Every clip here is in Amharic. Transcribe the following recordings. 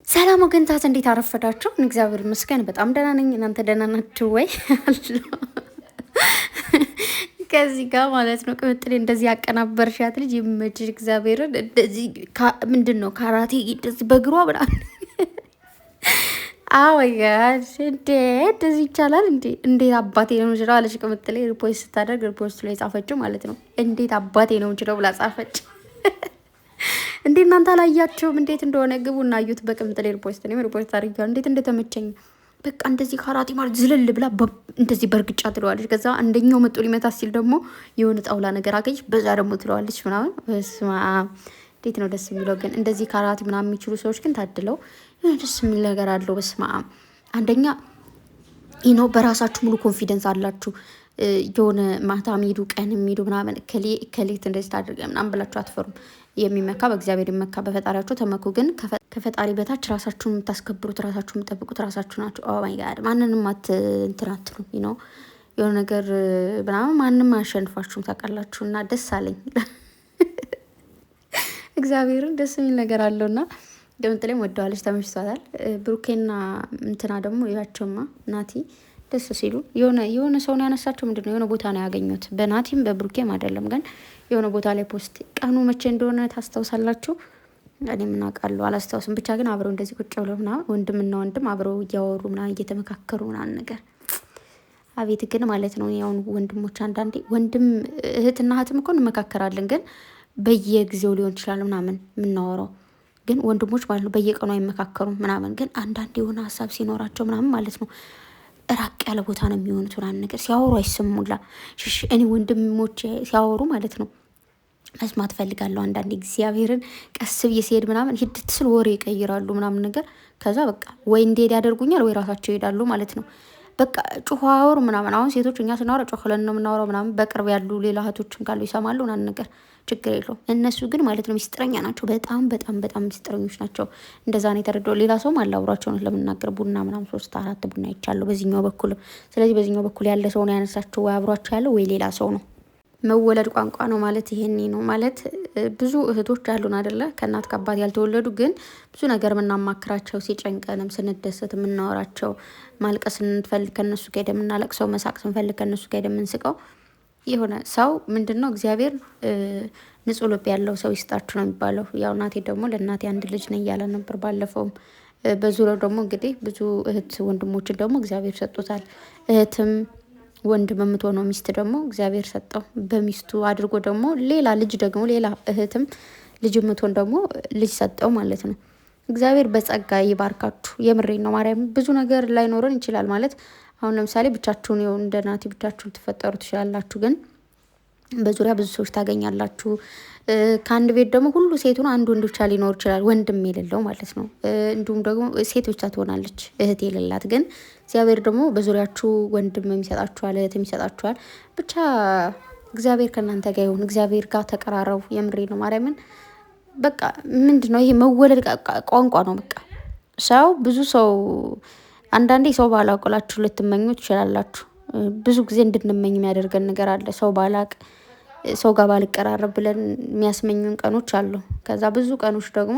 ሰላም ወገንታት እንዴት አረፈዳችሁ? እግዚአብሔር ይመስገን በጣም ደህና ነኝ። እናንተ ደህና ናችሁ ወይ? ከዚህ ጋር ማለት ነው ቅምጥሌ እንደዚህ ያቀናበርሻት ልጅ ይመችሽ። እግዚአብሔርን እንደዚህ ምንድን ነው ካራቴ እንደዚህ በእግሯ ምናምን አወያሽ እንዴ እንደዚህ ይቻላል እንዴ? እንዴት አባቴ ነው ምችለው አለች ቅምጥሌ። ሪፖርት ስታደርግ ሪፖርት ላይ ጻፈችው ማለት ነው። እንዴት አባቴ ነው ምችለው ብላ ጻፈች። እንዴ እናንተ አላያችሁም? እንዴት እንደሆነ ግቡ እና አዩት። በቅምጥሌ ሪፖርት ነው ሪፖርት አድርጊያለሁ። እንዴት እንደተመቸኝ በቃ እንደዚህ ካራቴ ማለት ዝልል ብላ እንደዚህ በእርግጫ ትለዋለች። ከዛ አንደኛው መጡ ሊመታ ሲል ደግሞ የሆነ ጣውላ ነገር አገኘች፣ በዛ ደግሞ ትለዋለች ምናምን። በስመ አብ እንዴት ነው ደስ የሚለው ግን እንደዚህ ካራቴ ምናምን የሚችሉ ሰዎች ግን ታድለው ደስ የሚል ነገር አለው። በስመ አብ አንደኛ ይኖ በራሳችሁ ሙሉ ኮንፊደንስ አላችሁ። የሆነ ማታ የሚሄዱ ቀን የሚሄዱ ምናምን ከሌት እንደዚህ ታድርገ ምናምን ብላችሁ አትፈሩም። የሚመካ በእግዚአብሔር ይመካ፣ በፈጣሪያችሁ ተመኩ። ግን ከፈጣሪ በታች ራሳችሁን የምታስከብሩት ራሳችሁን የምጠብቁት ራሳችሁ ናቸው። ኦ ማይ ጋድ ማንንም እንትን አትሉ ነው የሆነ ነገር ምናምን ማንም አያሸንፋችሁም ታውቃላችሁ። እና ደስ አለኝ እግዚአብሔርን ደስ የሚል ነገር አለውና ቅምጥሌም ወደዋለች፣ ተመችቷታል። ብሩኬና እንትና ደግሞ ያቸውማ ናቲ ደስ ሲሉ የሆነ ሰው ነው ያነሳቸው። ምንድን ነው የሆነ ቦታ ነው ያገኙት። በናቲም በብሩኬም አይደለም ግን የሆነ ቦታ ላይ ፖስት ቀኑ መቼ እንደሆነ ታስታውሳላችሁ? እኔ ምን አውቃለሁ አላስታውስም። ብቻ ግን አብረው እንደዚህ ቁጭ ብለው ምናምን ወንድምና ወንድም አብረው እያወሩ ምናምን እየተመካከሩ ምናምን ነገር አቤት ግን ማለት ነው ያሁን ወንድሞች አንዳንዴ ወንድም እህትና እህትም እኮ እንመካከራለን፣ ግን በየጊዜው ሊሆን ይችላል ምናምን የምናወራው ግን ወንድሞች ማለት ነው በየቀኑ አይመካከሩም ምናምን። ግን አንዳንዴ የሆነ ሀሳብ ሲኖራቸው ምናምን ማለት ነው ራቅ ያለ ቦታ ነው የሚሆኑት ምናምን ነገር ሲያወሩ አይሰሙላ። እኔ ወንድሞች ሲያወሩ ማለት ነው መስማት ፈልጋለሁ። አንዳንዴ እግዚአብሔርን ቀስ ብዬ ሲሄድ ምናምን ሂድት ስል ወሬ ይቀይራሉ ምናምን ነገር። ከዛ በቃ ወይ እንዲሄድ ያደርጉኛል ወይ ራሳቸው ይሄዳሉ ማለት ነው። በቃ ጩኸ አወሩ ምናምን። አሁን ሴቶች እኛ ስናወራ ጮህ ብለን ነው የምናወራው ምናምን። በቅርብ ያሉ ሌላ እህቶችም ካሉ ይሰማሉ ምናምን ነገር ችግር የለውም። እነሱ ግን ማለት ነው ሚስጥረኛ ናቸው። በጣም በጣም በጣም ሚስጥረኞች ናቸው። እንደዛ ነው የተረዳው። ሌላ ሰውም አለ አብሯቸው ነው ለምናገር ቡና ምናምን 3-4 ቡና ይቻለሁ በዚህኛው በኩል። ስለዚህ በዚህኛው በኩል ያለ ሰው ነው ያነሳቸው፣ ወይ አብሯቸው ያለው ወይ ሌላ ሰው ነው። መወለድ ቋንቋ ነው ማለት ይሄን ነው ማለት። ብዙ እህቶች አሉን አይደለ ከእናት ከአባት ያልተወለዱ ግን ብዙ ነገር የምናማክራቸው፣ ሲጨንቀንም ስንደሰት የምናወራቸው፣ ማልቀስ ስንፈልግ ከነሱ ጋር ሄደን የምናለቅሰው፣ መሳቅ ስንፈልግ ከነሱ ጋር ሄደን የምንስቀው የሆነ ሰው ምንድን ነው እግዚአብሔር ንጹሕ ልብ ያለው ሰው ይስጣችሁ ነው የሚባለው። ያው እናቴ ደግሞ ለእናቴ አንድ ልጅ ነኝ እያለ ነበር ባለፈውም። በዙሪያው ደግሞ እንግዲህ ብዙ እህት ወንድሞችን ደግሞ እግዚአብሔር ሰጥቶታል። እህትም ወንድም የምትሆነው ሚስት ደግሞ እግዚአብሔር ሰጠው። በሚስቱ አድርጎ ደግሞ ሌላ ልጅ ደግሞ ሌላ እህትም ልጅ የምትሆን ደግሞ ልጅ ሰጠው ማለት ነው። እግዚአብሔር በጸጋ ይባርካችሁ። የምሬን ነው ማርያም። ብዙ ነገር ላይኖረን ይችላል ማለት አሁን ለምሳሌ ብቻችሁን እንደ ናቲ ብቻችሁን ትፈጠሩ ትችላላችሁ፣ ግን በዙሪያ ብዙ ሰዎች ታገኛላችሁ። ከአንድ ቤት ደግሞ ሁሉ ሴቱን አንድ ወንድ ብቻ ሊኖር ይችላል፣ ወንድም የሌለው ማለት ነው። እንዲሁም ደግሞ ሴት ብቻ ትሆናለች እህት የሌላት። ግን እግዚአብሔር ደግሞ በዙሪያችሁ ወንድም የሚሰጣችኋል፣ እህትም ይሰጣችኋል። ብቻ እግዚአብሔር ከእናንተ ጋር ይሁን። እግዚአብሔር ጋር ተቀራረቡ። የምሬ ነው ማርያምን። በቃ ምንድን ነው ይሄ መወለድ ቋንቋ ነው። በቃ ሰው ብዙ ሰው አንዳንዴ ሰው ባላውቅላችሁ ልትመኙ ትችላላችሁ። ብዙ ጊዜ እንድንመኝ የሚያደርገን ነገር አለ። ሰው ባላቅ ሰው ጋር ባልቀራረብ ብለን የሚያስመኙን ቀኖች አሉ። ከዛ ብዙ ቀኖች ደግሞ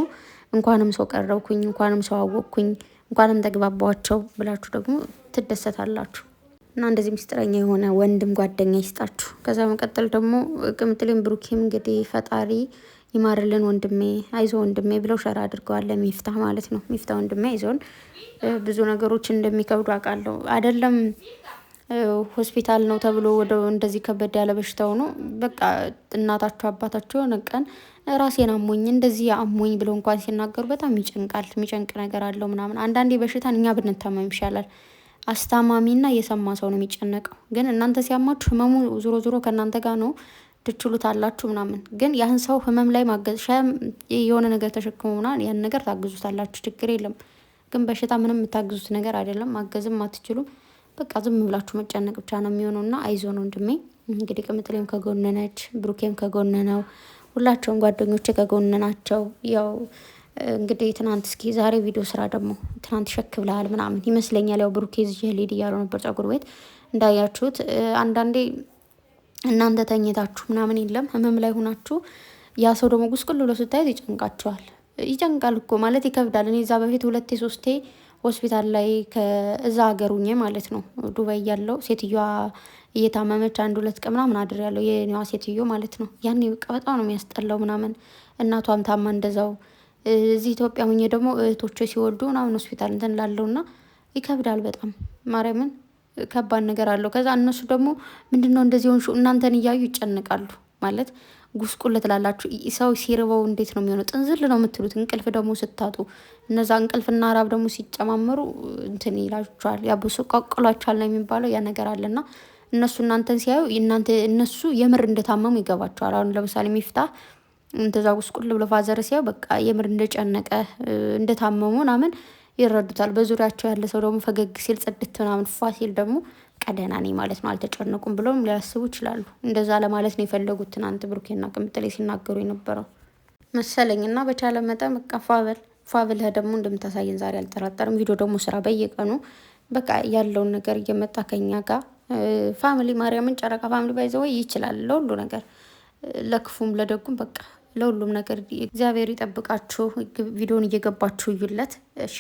እንኳንም ሰው ቀረብኩኝ፣ እንኳንም ሰው አወቅኩኝ፣ እንኳንም ተግባባቸው ብላችሁ ደግሞ ትደሰታላችሁ። እና እንደዚህ ምስጢረኛ የሆነ ወንድም ጓደኛ ይስጣችሁ። ከዛ መቀጠል ደግሞ ቅምጥሌም ብሩኬም እንግዲህ ፈጣሪ ይማርልን ወንድሜ፣ አይዞ ወንድሜ ብለው ሸራ አድርገዋል። ሚፍታህ ማለት ነው። ሚፍታህ ወንድሜ አይዞን። ብዙ ነገሮች እንደሚከብዱ አውቃለሁ። አይደለም ሆስፒታል ነው ተብሎ ወደ እንደዚህ ከበድ ያለ በሽታው ነው። በቃ እናታቸው አባታቸው የሆነ ቀን ራሴን አሞኝ እንደዚህ አሞኝ ብለው እንኳን ሲናገሩ በጣም ይጨንቃል። የሚጨንቅ ነገር አለው ምናምን። አንዳንዴ በሽታን እኛ ብንታመም ይሻላል። አስታማሚና የሰማ ሰው ነው የሚጨነቀው። ግን እናንተ ሲያማችሁ ህመሙ ዞሮ ዞሮ ከእናንተ ጋር ነው፣ ትችሉታላችሁ ምናምን። ግን ያን ሰው ህመም ላይ ማገዝ የሆነ ነገር ተሸክሞ ምናምን ያን ነገር ታግዙታላችሁ፣ ችግር የለም። ግን በሽታ ምንም የምታግዙት ነገር አይደለም፣ ማገዝም አትችሉ። በቃ ዝም ብላችሁ መጨነቅ ብቻ ነው የሚሆነው። እና አይዞን ወንድሜ። እንግዲህ ቅምጥሌም ከጎን ነች፣ ብሩኬም ከጎን ነው፣ ሁላቸውም ጓደኞቼ ከጎን ናቸው። ያው እንግዲህ ትናንት እስኪ ዛሬ ቪዲዮ ስራ ደግሞ ትናንት ሸክ ብለሃል ምናምን ይመስለኛል። ያው ብሩኬ ይዤ ልሂድ እያሉ ነበር ጸጉር ቤት እንዳያችሁት። አንዳንዴ እናንተ ተኝታችሁ ምናምን የለም ህመም ላይ ሆናችሁ ያ ሰው ደግሞ ጉስቁል ብሎ ስታዩት ይጨንቃችኋል። ይጨንቃል እኮ ማለት ይከብዳል። እኔ እዛ በፊት 2 3 ሆስፒታል ላይ ከእዛ ሀገሩኜ ማለት ነው ዱባይ ያለው ሴትዮዋ እየታመመች 1 2 ቀን ምናምን አድር ያለው የኔዋ ሴትዮ ማለት ነው። ያኔ በቃ በጣም ነው የሚያስጠላው ምናምን። እናቷም ታማ እንደዛው። እዚህ ኢትዮጵያ ሁኜ ደግሞ እህቶቼ ሲወልዱ ምናምን ሆስፒታል እንትን ላለውና ይከብዳል በጣም ማርያምን ከባድ ነገር አለው። ከዛ እነሱ ደግሞ ምንድነው እንደዚህ ሆንሹ እናንተን እያዩ ይጨንቃሉ ማለት ጉስቁል ትላላችሁ። ሰው ሲርበው እንዴት ነው የሚሆነው? ጥንዝል ነው የምትሉት። እንቅልፍ ደግሞ ስታጡ እነዛ እንቅልፍና ራብ ደግሞ ሲጨማመሩ እንትን ይላችኋል፣ ያብሱ ቀቅሏችኋል ነው የሚባለው። ያ ነገር አለና እነሱ እናንተን ሲያዩ እነሱ የምር እንደታመሙ ይገባቸዋል። አሁን ለምሳሌ ሚፍታህ እንደዛ ጉስቁል ብሎ ፋዘር ሲያዩ በቃ የምር እንደጨነቀ እንደታመሙ ምናምን ይረዱታል። በዙሪያቸው ያለ ሰው ደግሞ ፈገግ ሲል ጽድት ምናምን ፏ ሲል ደግሞ ቀደና ነኝ ማለት ነው አልተጨነቁም ብሎም ሊያስቡ ይችላሉ። እንደዛ ለማለት ነው የፈለጉት ትናንት ብሩኬና ቅምጥሌ ሲናገሩ የነበረው መሰለኝ። እና በቻለ መጠን በቃ ፏብልህ ደግሞ እንደምታሳየን ዛሬ አልጠራጠርም። ቪዲዮ ደግሞ ስራ በየቀኑ በቃ ያለውን ነገር እየመጣ ከኛ ጋር ፋሚሊ ማርያምን ጨረቃ ፋሚሊ ባይዘው ይችላል ለሁሉ ነገር ለክፉም ለደጉም በቃ ለሁሉም ነገር እግዚአብሔር ይጠብቃችሁ። ቪዲዮን እየገባችሁ እዩለት እሺ።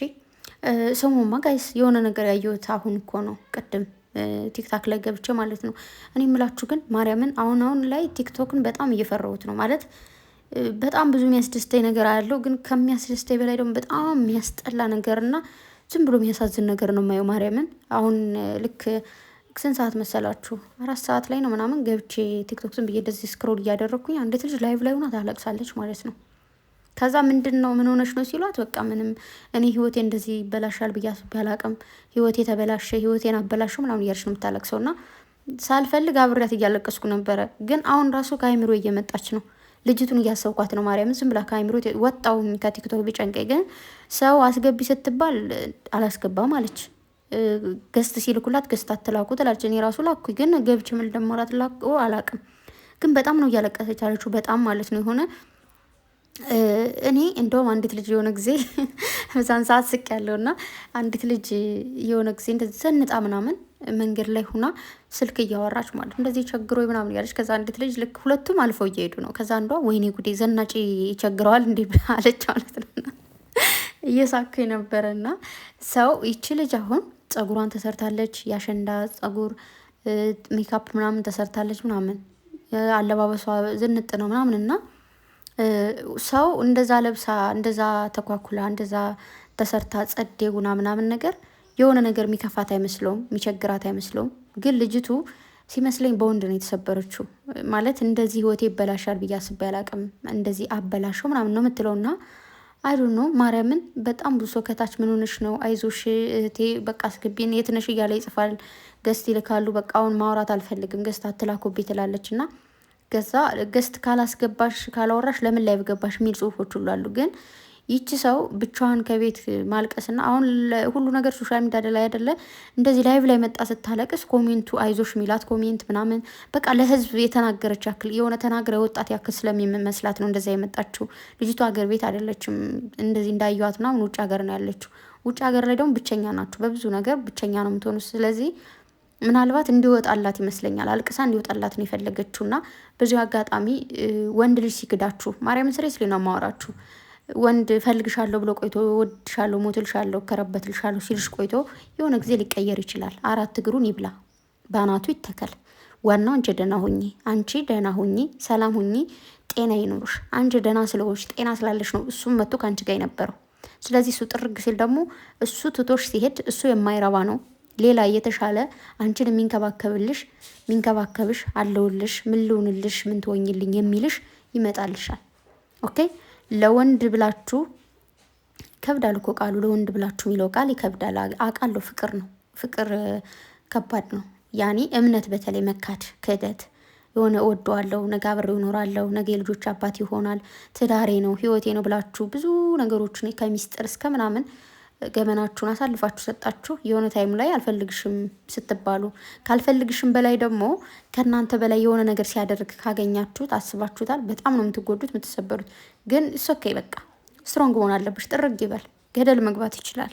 ሰሞኑን ጋይስ የሆነ ነገር ያየሁት አሁን እኮ ነው ቅድም ቲክታክ ላይ ገብቼ ማለት ነው። እኔ የምላችሁ ግን ማርያምን አሁን ላይ ቲክቶክን በጣም እየፈራሁት ነው ማለት በጣም ብዙ የሚያስደስተኝ ነገር አለው፣ ግን ከሚያስደስተኝ በላይ ደግሞ በጣም የሚያስጠላ ነገርና ዝም ብሎ የሚያሳዝን ነገር ነው የማየው። ማርያምን አሁን ልክ ስንት ሰዓት መሰላችሁ? 4 ሰዓት ላይ ነው ምናምን ገብቼ ቲክቶክ ዝም ብዬ እንደዚህ ስክሮል እያደረግኩኝ አንዲት ልጅ ላይቭ ላይ ሆና ታለቅሳለች ማለት ነው። ከዛ ምንድነው ምን ሆነሽ ነው ሲሏት፣ በቃ ምንም እኔ ህይወቴ እንደዚህ ይበላሻል ብዬ አስቤ አላቅም፣ ህይወቴ ተበላሸ፣ ህይወቴን አበላሸው ምናምን እያለች ነው የምታለቅሰው። እና ሳልፈልግ አብሬያት እያለቀስኩ ነበረ፣ ግን አሁን ራሱ ከአይምሮ እየመጣች ነው። ልጅቱን እያሰብኳት ነው ማርያምን። ዝም ብላ ከአይምሮ ወጣው ከቲክቶክ ቢጨንቀኝ፣ ግን ሰው አስገቢ ስትባል አላስገባም አለች። ገስት ሲልኩላት ገስት አትላኩ ትላለች። እኔ ራሱ ላኩኝ፣ ግን ገብቼ ምን እንደማላት ላኩ አላቅም። ግን በጣም ነው እያለቀሰች አለችው፣ በጣም ማለት ነው የሆነ እኔ እንደውም አንዲት ልጅ የሆነ ጊዜ በዛን ሰዓት ስቅ ያለውና አንዲት ልጅ የሆነ ጊዜ እንደዚህ ዘንጣ ምናምን መንገድ ላይ ሁና ስልክ እያወራች ማለት እንደዚህ ቸግሮ ምናምን ያለች። ከዛ አንዲት ልጅ ልክ ሁለቱም አልፈው እየሄዱ ነው። ከዛ አንዷ ወይኔ ጉዴ ዘናጭ ይቸግረዋል እንዴ አለች ማለት ነው። እየሳኩ ነበረና ሰው ይቺ ልጅ አሁን ጸጉሯን ተሰርታለች፣ ያሸንዳ ጸጉር ሜካፕ ምናምን ተሰርታለች ምናምን፣ አለባበሷ ዝንጥ ነው ምናምን እና ሰው እንደዛ ለብሳ እንደዛ ተኳኩላ እንደዛ ተሰርታ ጸዴ ጉና ምናምን ነገር የሆነ ነገር የሚከፋት አይመስለውም፣ የሚቸግራት አይመስለውም። ግን ልጅቱ ሲመስለኝ በወንድ ነው የተሰበረችው። ማለት እንደዚህ ህይወቴ ይበላሻል ብዬ አስቤ አላቅም፣ እንደዚህ አበላሸው ምናምን ነው የምትለውና አይዱ ነው ማርያምን። በጣም ብዙ ሰው ከታች ምን ሆነሽ ነው አይዞሽ እህቴ በቃ አስገቢን የትነሽ እያለ ይጽፋል። ገስት ይልካሉ። በቃ አሁን ማውራት አልፈልግም ገስት አትላኩብኝ ትላለች። እና ገዛ ገስት ካላስገባሽ ካላወራሽ ለምን ላይ ገባሽ የሚል ጽሁፎች ሁሉ አሉ። ግን ይቺ ሰው ብቻዋን ከቤት ማልቀስና አሁን ሁሉ ነገር ሶሻል ሚዲያ ላይ አይደለ እንደዚህ ላይቭ ላይ መጣ ስታለቅስ ኮሜንቱ አይዞሽ ሚላት ኮሜንት ምናምን በቃ ለህዝብ የተናገረች ያክል የሆነ ተናግረ ወጣት ያክል ስለሚመስላት ነው እንደዛ የመጣችው። ልጅቷ ሀገር ቤት አይደለችም። እንደዚህ እንዳየዋት ምናምን ውጭ ሀገር ነው ያለችው። ውጭ ሀገር ላይ ደግሞ ብቸኛ ናቸው፣ በብዙ ነገር ብቸኛ ነው የምትሆኑ። ስለዚህ ምናልባት እንዲወጣላት ይመስለኛል፣ አልቅሳ እንዲወጣላት ነው የፈለገችውና በዚሁ አጋጣሚ ወንድ ልጅ ሲክዳችሁ ማርያምን ስሬስሊ ነው ማወራችሁ። ወንድ ፈልግሻለሁ ብሎ ቆይቶ ወድሻለሁ፣ ሞትልሻለሁ፣ ከረበትልሻለሁ ሲልሽ ቆይቶ የሆነ ጊዜ ሊቀየር ይችላል። 4 እግሩን ይብላ፣ በአናቱ ይተከል። ዋናው አንቺ ደህና ሁኚ፣ አንቺ ደህና ሁኚ፣ ሰላም ሁኚ፣ ጤና ይኑርሽ። አንቺ ደህና ስለሆንሽ ጤና ስላለሽ ነው እሱም መጥቶ ከአንቺ ጋር የነበረው። ስለዚህ እሱ ጥርግ ሲል ደግሞ እሱ ትቶሽ ሲሄድ እሱ የማይረባ ነው። ሌላ እየተሻለ አንቺን የሚንከባከብሽ አለውልሽ፣ ምን ልሆንልሽ፣ ምን ትወኝልኝ የሚልሽ ይመጣልሻል። ኦኬ። ለወንድ ብላችሁ ከብዳል እኮ ቃሉ። ለወንድ ብላችሁ የሚለው ቃል ይከብዳል አውቃለሁ። ፍቅር ነው፣ ፍቅር ከባድ ነው። ያኔ እምነት በተለይ መካድ፣ ክህደት የሆነ እወደዋለሁ፣ ነገ አብሬው እኖራለሁ፣ ነገ የልጆች አባት ይሆናል፣ ትዳሬ ነው፣ ህይወቴ ነው ብላችሁ ብዙ ነገሮችን ከሚስጥር እስከ ምናምን ገመናችሁን አሳልፋችሁ ሰጣችሁ። የሆነ ታይም ላይ አልፈልግሽም ስትባሉ ካልፈልግሽም በላይ ደግሞ ከእናንተ በላይ የሆነ ነገር ሲያደርግ ካገኛችሁት አስባችሁታል። በጣም ነው የምትጎዱት የምትሰበሩት። ግን ሶኬ በቃ ስትሮንግ መሆን አለብሽ። ጥርግ ይበል፣ ገደል መግባት ይችላል።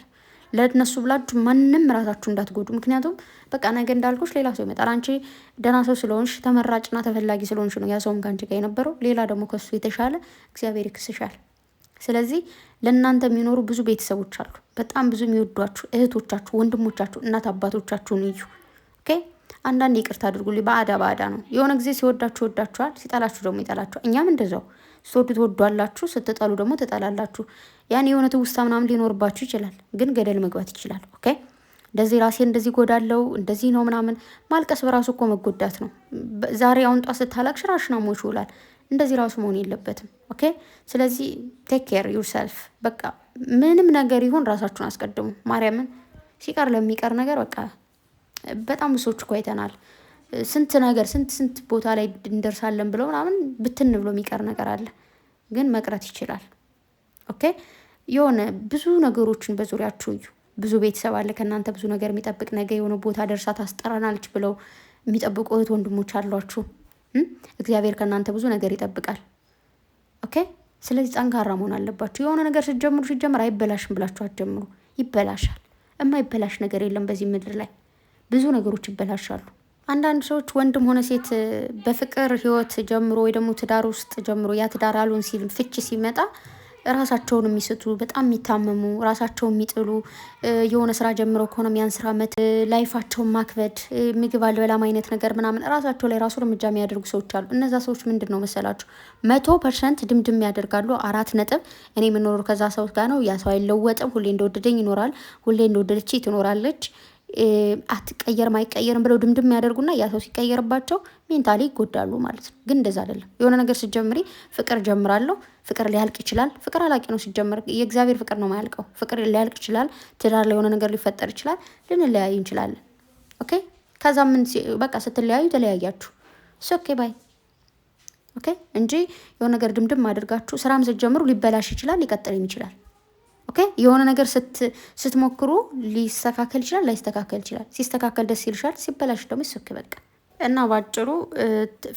ለእነሱ ብላችሁ ማንም ራሳችሁ እንዳትጎዱ። ምክንያቱም በቃ ነገ እንዳልኩሽ ሌላ ሰው ይመጣል። አንቺ ደህና ሰው ስለሆንሽ ተመራጭና ተፈላጊ ስለሆንሽ ነው ያ ሰውም ከአንቺ ጋር የነበረው። ሌላ ደግሞ ከሱ የተሻለ እግዚአብሔር ይክስሻል። ስለዚህ ለእናንተ የሚኖሩ ብዙ ቤተሰቦች አሉ። በጣም ብዙ የሚወዷችሁ እህቶቻችሁ፣ ወንድሞቻችሁ፣ እናት አባቶቻችሁን እዩ። ኦኬ አንዳንድ ይቅርታ አድርጉልኝ። ባዕዳ ነው። የሆነ ጊዜ ሲወዳችሁ ይወዳችኋል፣ ሲጠላችሁ ደግሞ ይጠላችኋል። እኛም እንደዛው ስትወዱ ትወዷላችሁ፣ ስትጠሉ ደግሞ ትጠላላችሁ። ያን የሆነ ትውስታ ምናምን ሊኖርባችሁ ይችላል፣ ግን ገደል መግባት ይችላል። ኦኬ እንደዚህ ራሴ እንደዚህ ጎዳለው እንደዚህ ነው ምናምን ማልቀስ በራሱ እኮ መጎዳት ነው። ዛሬ አሁን ጧት ስታለቅሽ ራስሽን አሞሽ ይውላል። እንደዚህ ራሱ መሆን የለበትም። ኦኬ ስለዚህ ቴክ ኬር ዩርሰልፍ። በቃ ምንም ነገር ይሁን ራሳችሁን አስቀድሙ። ማርያምን ሲቀር ለሚቀር ነገር በቃ በጣም ብሶች እኮ አይተናል። ስንት ነገር ስንት ቦታ ላይ እንደርሳለን ብለው ምናምን ብትን ብሎ የሚቀር ነገር አለ፣ ግን መቅረት ይችላል። ኦኬ የሆነ ብዙ ነገሮችን በዙሪያችሁ እዩ። ብዙ ቤተሰብ አለ ከእናንተ ብዙ ነገር የሚጠብቅ፣ ነገ የሆነ ቦታ ደርሳ ታስጠራናለች ብለው የሚጠብቁ እህት ወንድሞች አሏችሁ። እግዚአብሔር ከእናንተ ብዙ ነገር ይጠብቃል። ኦኬ ስለዚህ ጠንካራ መሆን አለባችሁ። የሆነ ነገር ሲጀምር አይበላሽም ብላችሁ አትጀምሩ። ይበላሻል። የማይበላሽ ነገር የለም በዚህ ምድር ላይ፣ ብዙ ነገሮች ይበላሻሉ። አንዳንድ ሰዎች ወንድም ሆነ ሴት በፍቅር ህይወት ጀምሮ ወይ ደግሞ ትዳር ውስጥ ጀምሮ ያ ትዳር አልሆን ሲል ፍቺ ሲመጣ ራሳቸውን የሚስቱ፣ በጣም የሚታመሙ፣ ራሳቸውን የሚጥሉ፣ የሆነ ስራ ጀምረው ከሆነ ያን ስራ ላይፋቸውን ማክበድ፣ ምግብ አልበላም አይነት ነገር ምናምን ራሳቸው ላይ ራሱ እርምጃ የሚያደርጉ ሰዎች አሉ። እነዛ ሰዎች ምንድን ነው መሰላችሁ 100% ድምድም ያደርጋሉ። 4 ነጥብ እኔ የምኖረው ከዛ ሰው ጋር ነው። ያ ሰው አይለወጥም። ሁሌ እንደወደደኝ ይኖራል። ሁሌ እንደወደደች ትኖራለች። አትቀየርም አይቀየርም ብለው ድምድም ያደርጉና ያ ሰው ሲቀየርባቸው ሜንታሊ ይጎዳሉ ማለት ነው። ግን እንደዛ አይደለም። የሆነ ነገር ስትጀምሪ ፍቅር ጀምራለሁ፣ ፍቅር ሊያልቅ ይችላል። ፍቅር አላቂ ነው ሲጀምር። የእግዚአብሔር ፍቅር ነው የማያልቀው። ፍቅር ሊያልቅ ይችላል። ትዳር ላይ የሆነ ነገር ሊፈጠር ይችላል። ልንለያይ እንችላለን። ኦኬ ከዛ ምን በቃ ስትለያዩ ተለያያችሁ። ኦኬ ባይ ኦኬ እንጂ የሆነ ነገር ድምድም አድርጋችሁ ስራም ስትጀምሩ ሊበላሽ ይችላል፣ ሊቀጥልም ይችላል። ኦኬ የሆነ ነገር ስትሞክሩ ሊስተካከል ይችላል፣ ላይስተካከል ይችላል። ሲስተካከል ደስ ይልሻል፣ ሲበላሽ ደግሞ ይስክ በቃ። እና ባጭሩ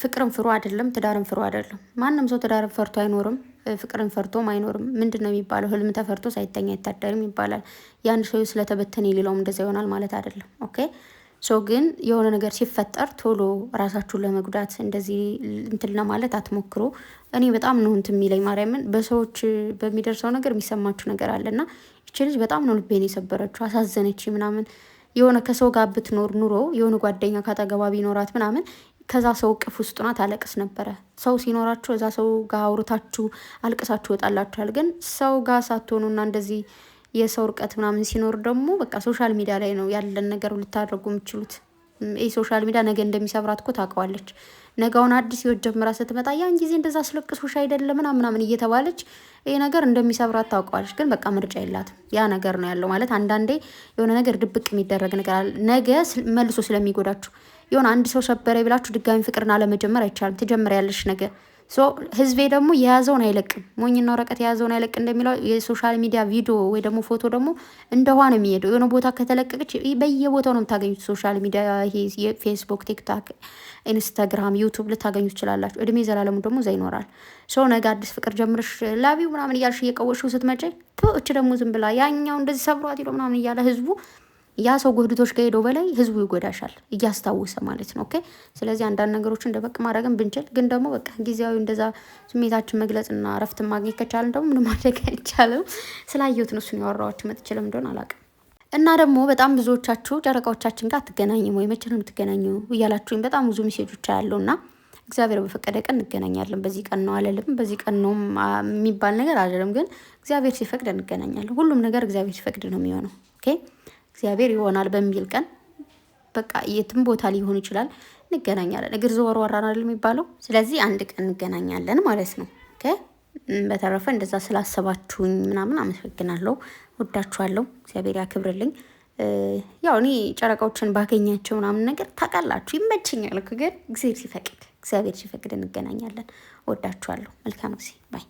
ፍቅርን ፍሩ አይደለም፣ ትዳርን ፍሩ አይደለም። ማንም ሰው ትዳርን ፈርቶ አይኖርም፣ ፍቅርን ፈርቶም አይኖርም። ምንድነው የሚባለው? ህልም ተፈርቶ ሳይተኛ አይታደርም ይባላል። ያን ሰው ስለተበተነ ሌላውም እንደዛ ይሆናል ማለት አይደለም። ኦኬ ሶ ግን የሆነ ነገር ሲፈጠር ቶሎ ራሳችሁን ለመጉዳት እንደዚህ እንትን ለማለት አትሞክሩ። እኔ በጣም ነው እንትን የሚለኝ ማርያምን፣ በሰዎች በሚደርሰው ነገር የሚሰማችሁ ነገር አለና ይቺ ልጅ በጣም ነው ልቤን የሰበረችው፣ አሳዘነች ምናምን። የሆነ ከሰው ጋር ብትኖር ኑሮ የሆነ ጓደኛ ካጠገባ ቢኖራት ምናምን ከዛ ሰው እቅፍ ውስጥ ናት ታለቅስ ነበረ። ሰው ሲኖራችሁ እዛ ሰው ጋር አውርታችሁ አልቅሳችሁ ወጣላችኋል። ግን ሰው ጋር ሳትሆኑና እንደዚህ የሰው ርቀት ምናምን ሲኖር ደግሞ በቃ ሶሻል ሚዲያ ላይ ነው ያለን ነገር ልታደርጉ የምችሉት። ይህ ሶሻል ሚዲያ ነገ እንደሚሰብራት እኮ ታውቀዋለች። ነገውን አዲስ ህይወት ጀምራ ስትመጣ ያን ጊዜ እንደዛ አስለቅሶሽ አይደለም ምናምን እየተባለች ይሄ ነገር እንደሚሰብራት ታውቀዋለች። ግን በቃ ምርጫ የላትም። ያ ነገር ነው ያለው ማለት። አንዳንዴ የሆነ ነገር ድብቅ የሚደረግ ነገር አለ፣ ነገ መልሶ ስለሚጎዳችሁ። የሆነ አንድ ሰው ሰበረ ብላችሁ ድጋሚ ፍቅርን አለመጀመር አይቻልም። ትጀምሪያለሽ ነገ። ህዝቤ ደግሞ የያዘውን አይለቅም፣ ሞኝና ወረቀት የያዘውን አይለቅ እንደሚለው የሶሻል ሚዲያ ቪዲዮ ወይ ደግሞ ፎቶ ደግሞ እንደ ውሃ ነው የሚሄደው። የሆነ ቦታ ከተለቀቀች በየቦታው ነው የምታገኙት። ሶሻል ሚዲያ ይሄ የፌስቡክ፣ ቲክታክ፣ ኢንስታግራም፣ ዩቱብ ልታገኙ ትችላላችሁ። እድሜ ዘላለሙ ደግሞ እዛ ይኖራል። ነገ አዲስ ፍቅር ጀምርሽ ላቢው ምናምን እያልሽ እየቀወሽው ስትመጪ እች ደግሞ ዝም ብላ ያኛው እንደዚህ ሰብሯት ይለው ምናምን እያለ ህዝቡ ያ ሰው ጎድቶች ከሄደው በላይ ህዝቡ ይጎዳሻል እያስታወሰ ማለት ነው። ኦኬ ስለዚህ አንዳንድ ነገሮችን ደበቅ ማድረግን ብንችል ግን ደግሞ በቃ ጊዜያዊ እንደዛ ስሜታችን መግለጽና እረፍትን ማግኘት ከቻልን ደግሞ ምንም ማድረግ አይቻልም። ስላየሁት ነው እሱን ያወራኋችሁ። መጥቼለም እንደሆነ አላውቅም። እና ደግሞ በጣም ብዙዎቻችሁ ጨረቃዎቻችን ጋር አትገናኝም ወይ መቼ ነው የምትገናኙ እያላችሁኝ በጣም ብዙ ሜሴጆች ያለውና እግዚአብሔር በፈቀደ ቀን እንገናኛለን። በዚህ ቀን ነው አለልም፣ በዚህ ቀን ነው የሚባል ነገር አይደለም። ግን እግዚአብሔር ሲፈቅድ እንገናኛለን። ሁሉም ነገር እግዚአብሔር ሲፈቅድ ነው የሚሆነው። ኦኬ እግዚአብሔር ይሆናል በሚል ቀን በቃ የትም ቦታ ሊሆን ይችላል እንገናኛለን። እግር ዘወር ወራናል የሚባለው። ስለዚህ አንድ ቀን እንገናኛለን ማለት ነው። ኦኬ በተረፈ እንደዛ ስላሰባችሁኝ ምናምን አመሰግናለሁ። ወዳችኋለሁ። እግዚአብሔር ያክብርልኝ። ያው እኔ ጨረቃዎችን ባገኛቸው ምናምን ነገር ታውቃላችሁ ይመችኛል። ግን እግዚአብሔር ሲፈቅድ እንገናኛለን። ወዳችኋለሁ። መልካም ጊዜ ባይ